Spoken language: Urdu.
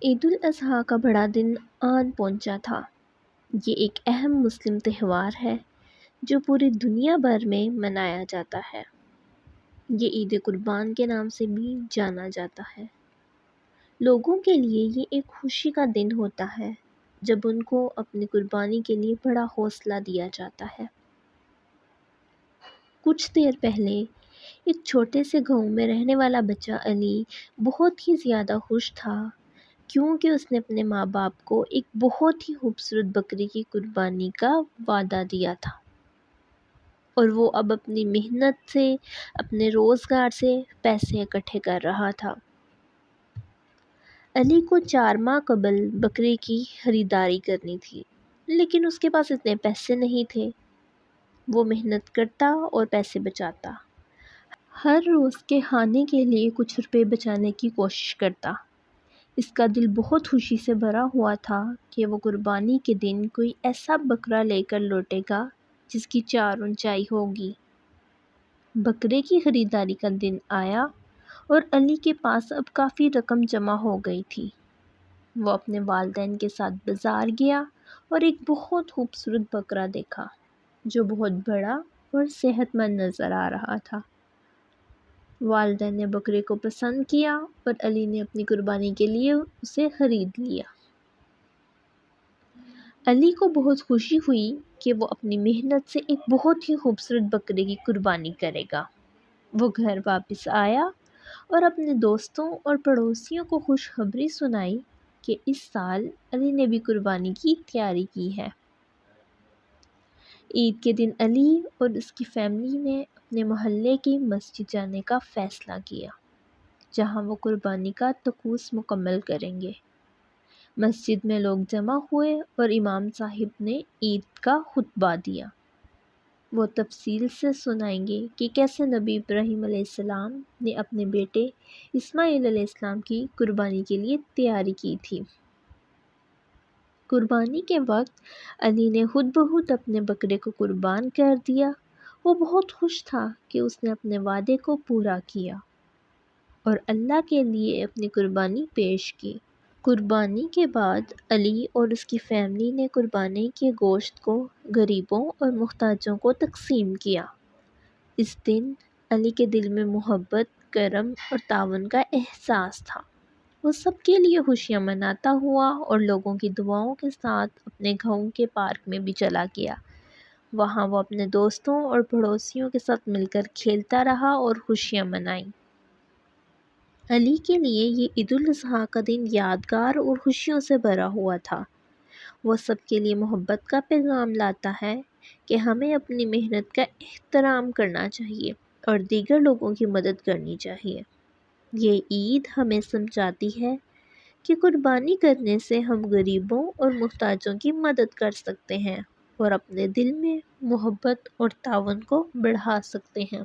عید الاضحیٰ کا بڑا دن آن پہنچا تھا۔ یہ ایک اہم مسلم تہوار ہے جو پوری دنیا بھر میں منایا جاتا ہے۔ یہ عید قربان کے نام سے بھی جانا جاتا ہے۔ لوگوں کے لیے یہ ایک خوشی کا دن ہوتا ہے جب ان کو اپنی قربانی کے لیے بڑا حوصلہ دیا جاتا ہے۔ کچھ دیر پہلے ایک چھوٹے سے گاؤں میں رہنے والا بچہ علی بہت ہی زیادہ خوش تھا کیونکہ اس نے اپنے ماں باپ کو ایک بہت ہی خوبصورت بکری کی قربانی کا وعدہ دیا تھا، اور وہ اب اپنی محنت سے، اپنے روزگار سے پیسے اکٹھے کر رہا تھا۔ علی کو 4 ماہ قبل بکری کی خریداری کرنی تھی، لیکن اس کے پاس اتنے پیسے نہیں تھے۔ وہ محنت کرتا اور پیسے بچاتا، ہر روز کے کھانے کے لیے کچھ روپے بچانے کی کوشش کرتا۔ اس کا دل بہت خوشی سے بھرا ہوا تھا کہ وہ قربانی کے دن کوئی ایسا بکرا لے کر لوٹے گا جس کی 4 اونچائی ہوگی۔ بکرے کی خریداری کا دن آیا اور علی کے پاس اب کافی رقم جمع ہو گئی تھی۔ وہ اپنے والدین کے ساتھ بازار گیا اور ایک بہت خوبصورت بکرا دیکھا جو بہت بڑا اور صحت مند نظر آ رہا تھا۔ والدین نے بکرے کو پسند کیا اور علی نے اپنی قربانی کے لیے اسے خرید لیا۔ علی کو بہت خوشی ہوئی کہ وہ اپنی محنت سے ایک بہت ہی خوبصورت بکرے کی قربانی کرے گا۔ وہ گھر واپس آیا اور اپنے دوستوں اور پڑوسیوں کو خوشخبری سنائی کہ اس سال علی نے بھی قربانی کی تیاری کی ہے۔ عید کے دن علی اور اس کی فیملی نے اپنے محلے کی مسجد جانے کا فیصلہ کیا جہاں وہ قربانی کا طقوس مکمل کریں گے۔ مسجد میں لوگ جمع ہوئے اور امام صاحب نے عید کا خطبہ دیا۔ وہ تفصیل سے سنائیں گے کہ کیسے نبی ابراہیم علیہ السلام نے اپنے بیٹے اسماعیل علیہ السلام کی قربانی کے لیے تیاری کی تھی۔ قربانی کے وقت علی نے خود بخود اپنے بکرے کو قربان کر دیا۔ وہ بہت خوش تھا کہ اس نے اپنے وعدے کو پورا کیا اور اللہ کے لیے اپنی قربانی پیش کی۔ قربانی کے بعد علی اور اس کی فیملی نے قربانی کے گوشت کو غریبوں اور محتاجوں کو تقسیم کیا۔ اس دن علی کے دل میں محبت، کرم اور تعاون کا احساس تھا۔ وہ سب کے لیے خوشیاں مناتا ہوا اور لوگوں کی دعاؤں کے ساتھ اپنے گاؤں کے پارک میں بھی چلا گیا۔ وہاں وہ اپنے دوستوں اور پڑوسیوں کے ساتھ مل کر کھیلتا رہا اور خوشیاں منائیں۔ علی کے لیے یہ عید الاضحیٰ کا دن یادگار اور خوشیوں سے بھرا ہوا تھا۔ وہ سب کے لیے محبت کا پیغام لاتا ہے کہ ہمیں اپنی محنت کا احترام کرنا چاہیے اور دیگر لوگوں کی مدد کرنی چاہیے۔ یہ عید ہمیں سمجھاتی ہے کہ قربانی کرنے سے ہم غریبوں اور محتاجوں کی مدد کر سکتے ہیں اور اپنے دل میں محبت اور تعاون کو بڑھا سکتے ہیں۔